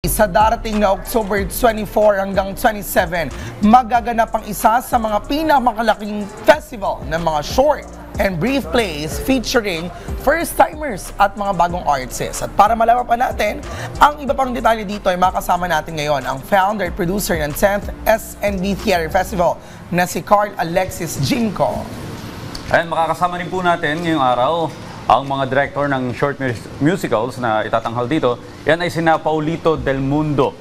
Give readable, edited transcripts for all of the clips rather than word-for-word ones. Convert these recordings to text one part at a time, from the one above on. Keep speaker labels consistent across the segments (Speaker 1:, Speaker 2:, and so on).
Speaker 1: Sa darating na October 24 hanggang 27, magaganap ang isa sa mga pinakamalaking festival ng mga short and brief plays featuring first-timers at mga bagong artists. At para malaman pa natin, ang iba pang detalye dito ay makasama natin ngayon ang founder at producer ng 10th SNB Theater Festival na si Carl Alexis Jinko.
Speaker 2: Ayan, makakasama rin po natin ngayong araw ang mga director ng short musicals na itatanghal dito. Yan ay sina Paulito Del Mundo,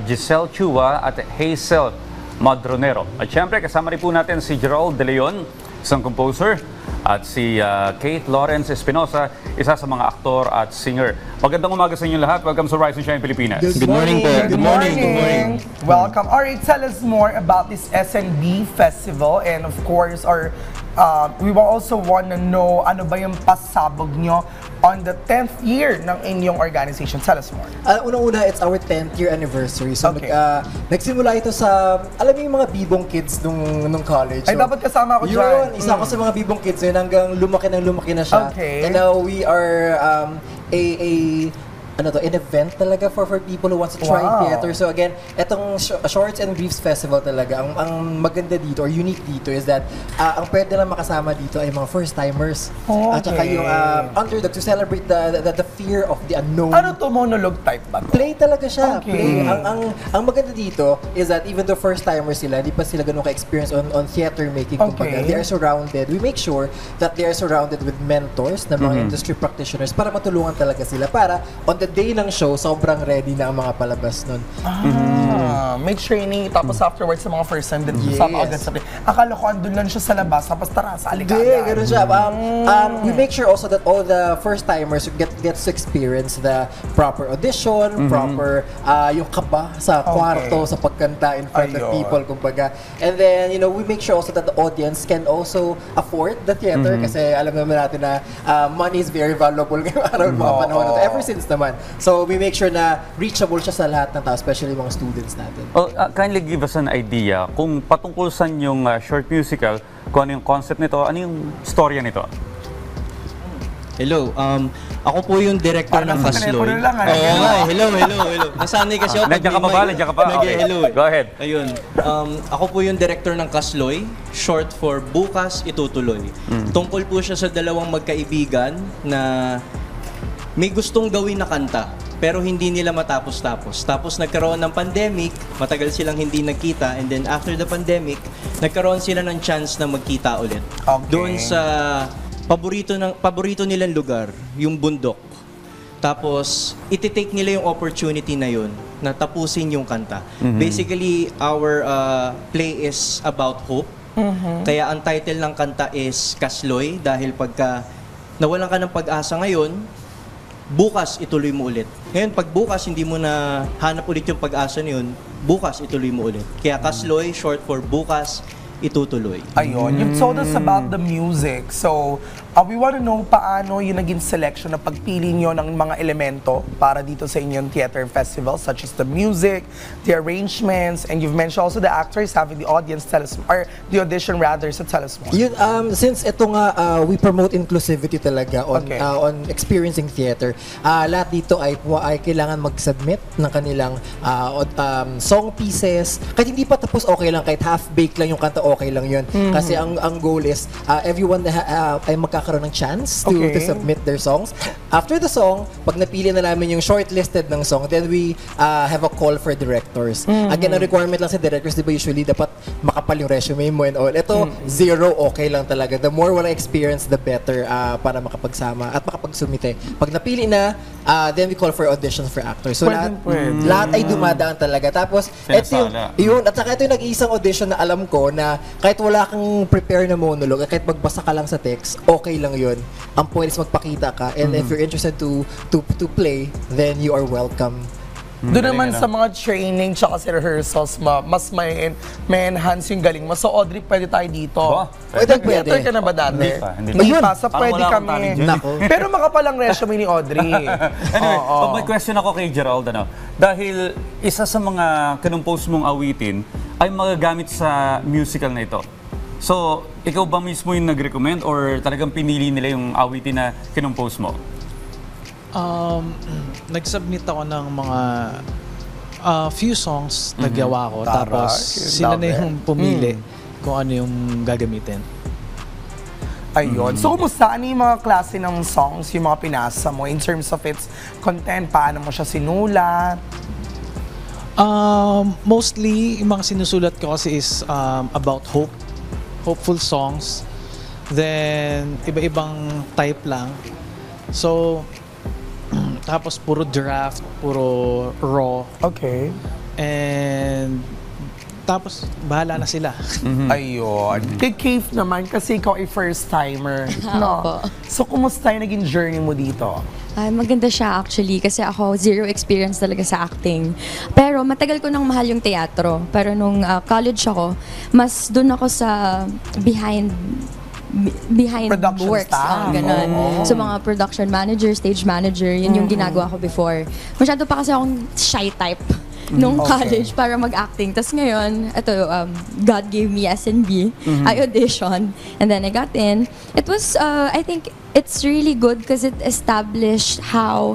Speaker 2: Giselle Chua at Hazel Madronero. At syempre kasama rin po natin si Gerald De Leon, isang composer, at si Kate Lawrence Espinosa, isa sa mga aktor at singer. Magandang umaga sa inyo lahat. Welcome sa Rise and Shine Pilipinas.
Speaker 3: Good morning po.
Speaker 1: Good morning. Welcome. Alright, tell us more about this SNB Festival, and of course, we will also want to know ano ba yung pasabog nyo on the 10th year ng inyong organization. Tell us more.
Speaker 3: Unang-una, it's our 10th year anniversary. So,
Speaker 1: Okay.
Speaker 3: nagsimula ito sa, alam mo yung mga bibong kids nung college.
Speaker 1: Ay, dapat kasama ako dyan.
Speaker 3: Yun, isa ako sa mga bibong kids yun hanggang lumaki na siya.
Speaker 1: Okay.
Speaker 3: And now we are an event talaga for people who wants to try
Speaker 1: Wow.
Speaker 3: theater. So again, etong Shorts and Briefs Festival talaga, ang maganda dito or unique dito is that ang pwede lang makasama dito ay mga first-timers.
Speaker 1: Okay.
Speaker 3: At saka yung underdog to celebrate the fear of the unknown.
Speaker 1: Ano to, monologue type ba to?
Speaker 3: Play talaga siya.
Speaker 1: Okay.
Speaker 3: Play. Ang maganda dito is that even though first-timers sila, hindi pa sila ganun ka-experience on theater making.
Speaker 1: Okay.
Speaker 3: Kumbaga, they are surrounded. We make sure that they are surrounded with mentors na mga industry practitioners para matulungan talaga sila para on the day ng show, sobrang ready na ang mga palabas nun.
Speaker 1: May training, tapos afterwards sa mga first time din sama agad sa play. Akala ko andun lang siya sa labas, tapos tara, sali ka
Speaker 3: Hindi,
Speaker 1: agad.
Speaker 3: ganun siya. We make sure also that all the first-timers gets to experience the proper audition, proper yung kaba sa kwarto, sa pagkanta in front of
Speaker 1: Ayun.
Speaker 3: people, kumbaga. And then, we make sure also that the audience can also afford the theater kasi alam naman natin na money is very valuable ngayong araw, mga panahon na to. Ever since naman. So, we make sure na reachable siya sa lahat ng tao, especially mga students natin.
Speaker 2: Kindly give us an idea kung patungkol sa yung short musical, kung ano yung concept nito, ano yung storya nito?
Speaker 4: Hello, ako po yung director ng Kasloy.
Speaker 1: telepono lang,
Speaker 4: Oo nga, hello. Nasanay kasi ako.
Speaker 2: Nandiyan ka pa ba? Nandiyan ka pa? Okay.
Speaker 4: Hello.
Speaker 2: Go ahead.
Speaker 4: Ayun, ako po yung director ng Kasloy, short for Bukas Itutuloy. Tungkol po siya sa dalawang magkaibigan na may gustong gawin na kanta, pero hindi nila matapos-tapos. Tapos nagkaroon ng pandemic, matagal silang hindi nagkita, and then after the pandemic, nagkaroon sila ng chance na magkita ulit.
Speaker 1: Okay.
Speaker 4: Doon sa paborito nilang lugar, yung bundok. Tapos, ititake nila yung opportunity na yun na tapusin yung kanta. Basically, our play is about hope. Kaya ang title ng kanta is Kasloy dahil pagka nawalan ka ng pag-asa ngayon, bukas ituloy mo ulit. Ngayon, pag bukas hindi mo na hanap ulit yung pag-asa na yun, bukas ituloy mo ulit. Kaya Kasloy, short for Bukas Itutuloy.
Speaker 1: Ayun, you've told us about the music. So, we want to know paano yung naging selection na pagpili nyo ng mga elemento para dito sa inyong theater festival, such as the music, the arrangements, and you've mentioned also the actors having the audience tell us, or the audition rather, so tell us more.
Speaker 3: Yun, since ito nga, we promote inclusivity talaga on experiencing theater. Lahat dito ay kailangan mag-submit ng kanilang song pieces. Kahit hindi pa tapos, okay lang. Kahit half-baked lang yung kanta, okay lang yun. Kasi ang goal is, everyone ay magkakaroon ng chance to submit their songs. After the song, pag napili na namin yung shortlisted ng song, then we have a call for directors. Again, ang requirement lang sa directors, di ba usually dapat makapal yung resume mo and all. Ito, zero, okay lang talaga. The more wala experience, the better para makapagsama at makapagsumite. Pag napili na, then we call for auditions for actors. So lahat ay dumadaan talaga. Tapos, ito yun, at saka ito yung nag-iisang audition na alam ko na kahit wala kang prepare na monologue, kahit magbasa ka lang sa text, okay lang yun. Ang point is magpakita ka, and if you're interested to play, then you are welcome.
Speaker 1: Doon naman sa mga training tsaka sa rehearsals, mas may enhance yung galing mo. So Audrey, pwede tayo dito.
Speaker 3: Pwede.
Speaker 1: Theater ka na ba dati?
Speaker 2: Hindi
Speaker 1: Hindi
Speaker 2: pa.
Speaker 1: pa. So
Speaker 2: Parang
Speaker 1: pwede
Speaker 2: wala akong
Speaker 1: kami.
Speaker 2: talent dyan.
Speaker 3: Nako.
Speaker 1: Pero makapalang resume ni Audrey.
Speaker 2: Anyway, may question ako kay Gerald. Dahil isa sa mga kinumpose mong awitin ay magagamit sa musical na ito. So, ikaw ba mismo yung nag-recommend or talagang pinili nila yung awitin na kinumpose mo?
Speaker 5: Nag-submit ako ng mga few songs na gawa ko.
Speaker 1: Taray,
Speaker 5: Tapos sila
Speaker 1: love
Speaker 5: na
Speaker 1: it.
Speaker 5: yung pumili kung ano yung gagamitin.
Speaker 1: Ayun. So, kumusta? Ano yung mga klase ng songs, yung mga pinasa mo in terms of its content? Paano mo siya sinulat?
Speaker 5: Mostly, yung mga sinusulat ko kasi is about hope. Hopeful songs. Then, iba-ibang type lang. So, tapos puro draft, puro raw.
Speaker 1: Okay.
Speaker 5: And tapos, bahala na sila.
Speaker 1: Ayun. Kay Keith naman, kasi ikaw ay first-timer. No?
Speaker 6: Opo.
Speaker 1: So, kumusta yung naging journey mo dito?
Speaker 6: Ay, maganda siya actually kasi ako zero experience talaga sa acting. Pero matagal ko nang mahal yung teatro. Pero nung college ako, mas dun ako sa behind
Speaker 1: Production
Speaker 6: works.
Speaker 1: staff.
Speaker 6: Ganun.
Speaker 1: Oo.
Speaker 6: So mga production manager, stage manager, yun yung ginagawa ko before. Masyado pa kasi akong shy type nung
Speaker 1: Okay.
Speaker 6: college para mag-acting. Tapos ngayon, ito, God gave me SNB. I auditioned and then I got in. It was, I think, it's really good because it established how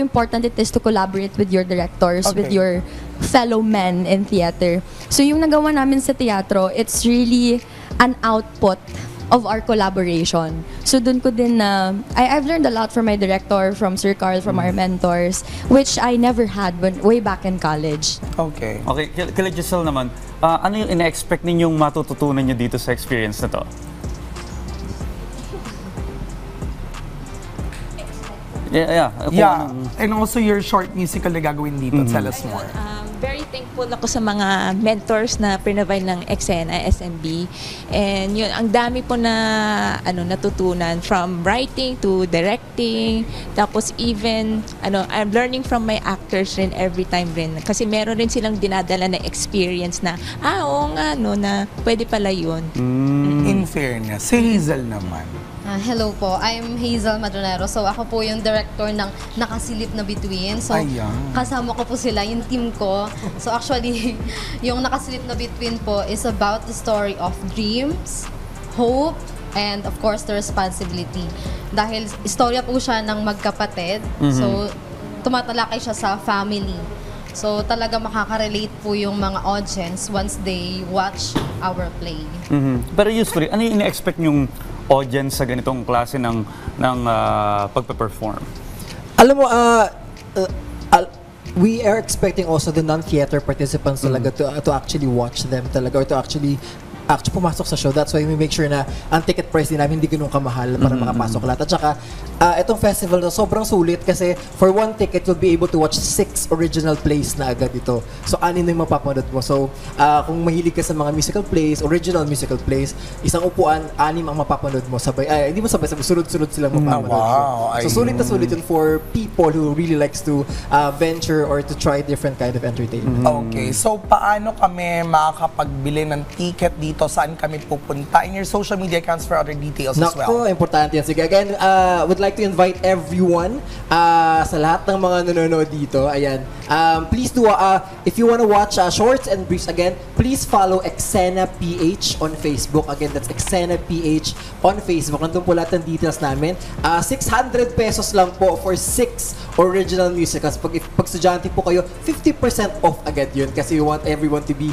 Speaker 6: important it is to collaborate with your directors, with
Speaker 1: Okay.
Speaker 6: your fellow men in theater. So yung nagawa namin sa teatro, it's really an output of our collaboration. So dun ko din na, I've learned a lot from my director, from Sir Carl, from our mentors, which I never had way back in college.
Speaker 1: Okay.
Speaker 2: Okay, kila Giselle naman, ano yung ina-expect ninyong matututunan nyo dito sa experience na to? Yeah.
Speaker 1: Yeah. And also your short musical na gagawin dito. Tell us more.
Speaker 7: Very thankful ako sa mga mentors na provide ng Eksena, SMB. And yun, ang dami po na natutunan from writing to directing. Tapos even, I'm learning from my actors rin every time rin. Kasi meron rin silang dinadala na experience na, oo nga, na pwede pala yun.
Speaker 1: In fairness, si Hazel naman.
Speaker 8: Hello po, I'm Hazel Madronero. So ako po yung director ng Nakasilip na Bituin. So
Speaker 1: Ayan.
Speaker 8: kasama ko po sila, yung team ko. So actually, yung Nakasilip na Bituin po is about the story of dreams, hope, and of course the responsibility. Dahil istorya po siya ng magkapatid. So tumatalakay siya sa family. So talaga makaka-relate po yung mga audience once they watch our play.
Speaker 2: Pero usually, ano yung ina-expect yung audience sa ganitong klase ng pagpe-perform?
Speaker 3: Alam mo, we are expecting also the non-theater participants talaga to actually watch them talaga, or to actually pumasok sa show. That's why we make sure na ang ticket price din namin hindi ganun kamahal para makapasok lahat. At saka, itong festival na sobrang sulit kasi for one ticket, you'll be able to watch 6 original plays na agad ito. So, 6 na yung mapapanood mo. So, kung mahilig ka sa mga musical plays, original musical plays, isang upuan, 6 ang mapapanood mo. Hindi mo sabay, sunod-sunod silang mapapanood mo.
Speaker 1: Wow,
Speaker 3: So, sulit na sulit yun for people who really likes to venture or to try different kind of entertainment.
Speaker 1: Okay, so paano kami makakapagbili ng ticket dito? Saan kami pupunta? In your social media accounts for other details as well.
Speaker 3: Naku, importante yan. Sige, again, would like to invite everyone sa lahat ng mga nanonood dito. Ayan. Please do, if you want to watch shorts and briefs, again, please follow Eksena PH on Facebook. Again, that's Eksena PH on Facebook. Nandun po lahat ng details namin. 600 pesos lang po for 6 original musicals. Pag estudyante po kayo, 50% off agad yun kasi we want everyone to be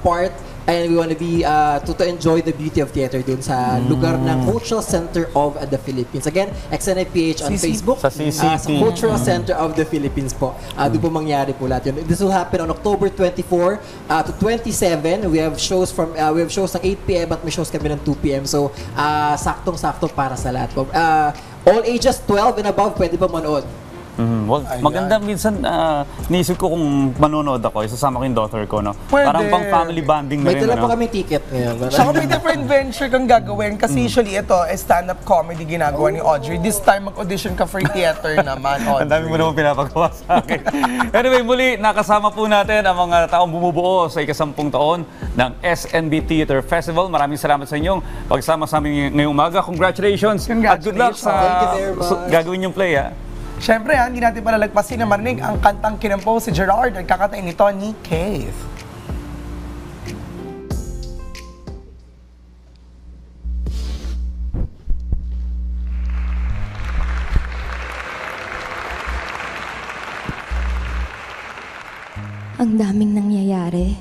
Speaker 3: part and we want to be to enjoy the beauty of theater dun sa lugar ng Cultural Center of the Philippines. Again, Eksena PH on Facebook.
Speaker 2: Sa CCP.
Speaker 3: Sa Cultural Center of the Philippines po. Doon po mangyari po lahat yun. This will happen on October 24 to 27. We have shows ng 8 p.m. at may shows kami ng 2 p.m. So, saktong-sakto para sa lahat po. All ages 12 and above pwede pa manood.
Speaker 2: Well, maganda minsan, niisip ko kung manonood ako, isasama ko yung daughter ko, no?
Speaker 1: Pwede.
Speaker 2: Parang pang family bonding na
Speaker 3: May
Speaker 2: rin,
Speaker 3: dala
Speaker 2: ano?
Speaker 3: pa kami ticket ngayon.
Speaker 1: Saka may different venture kang gagawin kasi usually ito, stand-up comedy ginagawa ni Audrey. This time, mag-audition ka for theater naman, Audrey.
Speaker 2: Ang dami mo naman pinapagawa sa akin. Anyway, muli, nakasama po natin ang mga taong bumubuo sa ikasampung taon ng SNB Theater Festival. Maraming salamat sa inyong pagsama sa amin ngayong umaga. Congratulations! At good luck sa
Speaker 3: Thank you very much.
Speaker 2: gagawin yung play, ha?
Speaker 1: Siyempre, hindi natin palalagpasin na marinig ang kantang kinampo si Gerard at kakatain nito ni Keith.
Speaker 6: Ang daming nangyayari.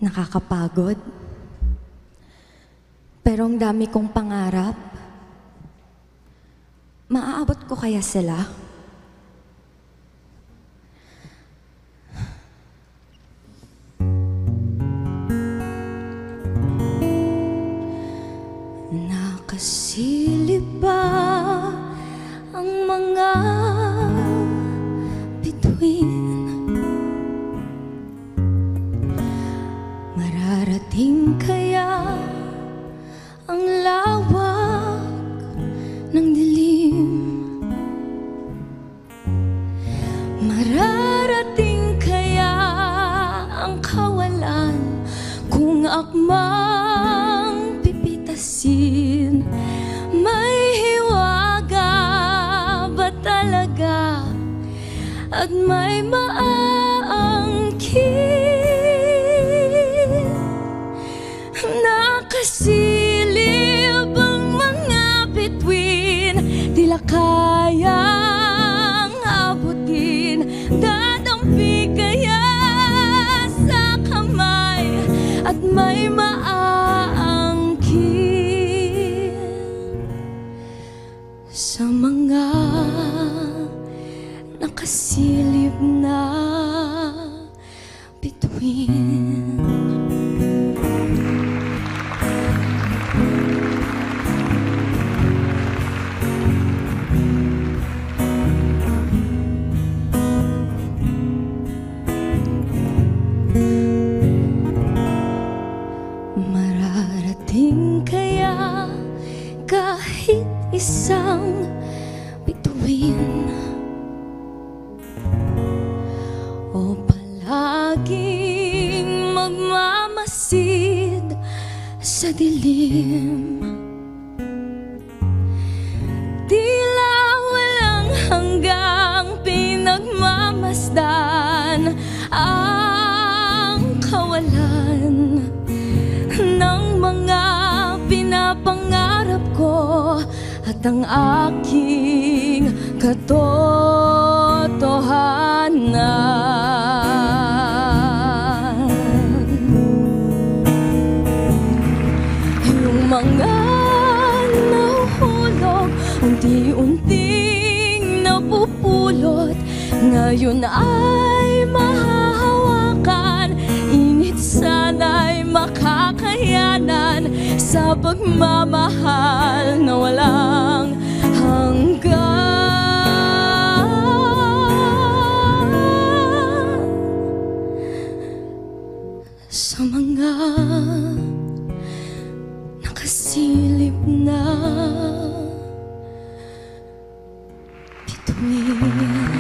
Speaker 6: Nakakapagod. Pero ang dami kong pangarap. Maaabot ko kaya sila? Nakasilip ba ang mga bituin? Mararating kaya ang lawak ng dilim? Mararating kaya ang kawalan kung akmang pipitasin? May hiwaga ba talaga at may maangkin? Nakasilip ang mga bituin, tila kayang abutin. Dadampi kaya sa kamay at may maangkin sa mga nakasilip na bituin. Mararating kaya kahit isang bituin? O palaging magmamasid sa dilim? Tila walang hanggang pinagmamasdan ang kawalan ng mga pinapangarap ko at ang aking katotohanan. Yung mga nahuhulog, unti-unting napupulot, ngayon ay mahahawakan. Init sana'y makakayanan sa pagmamahal na walang hanggan. Sa mga nakasilip na bituin.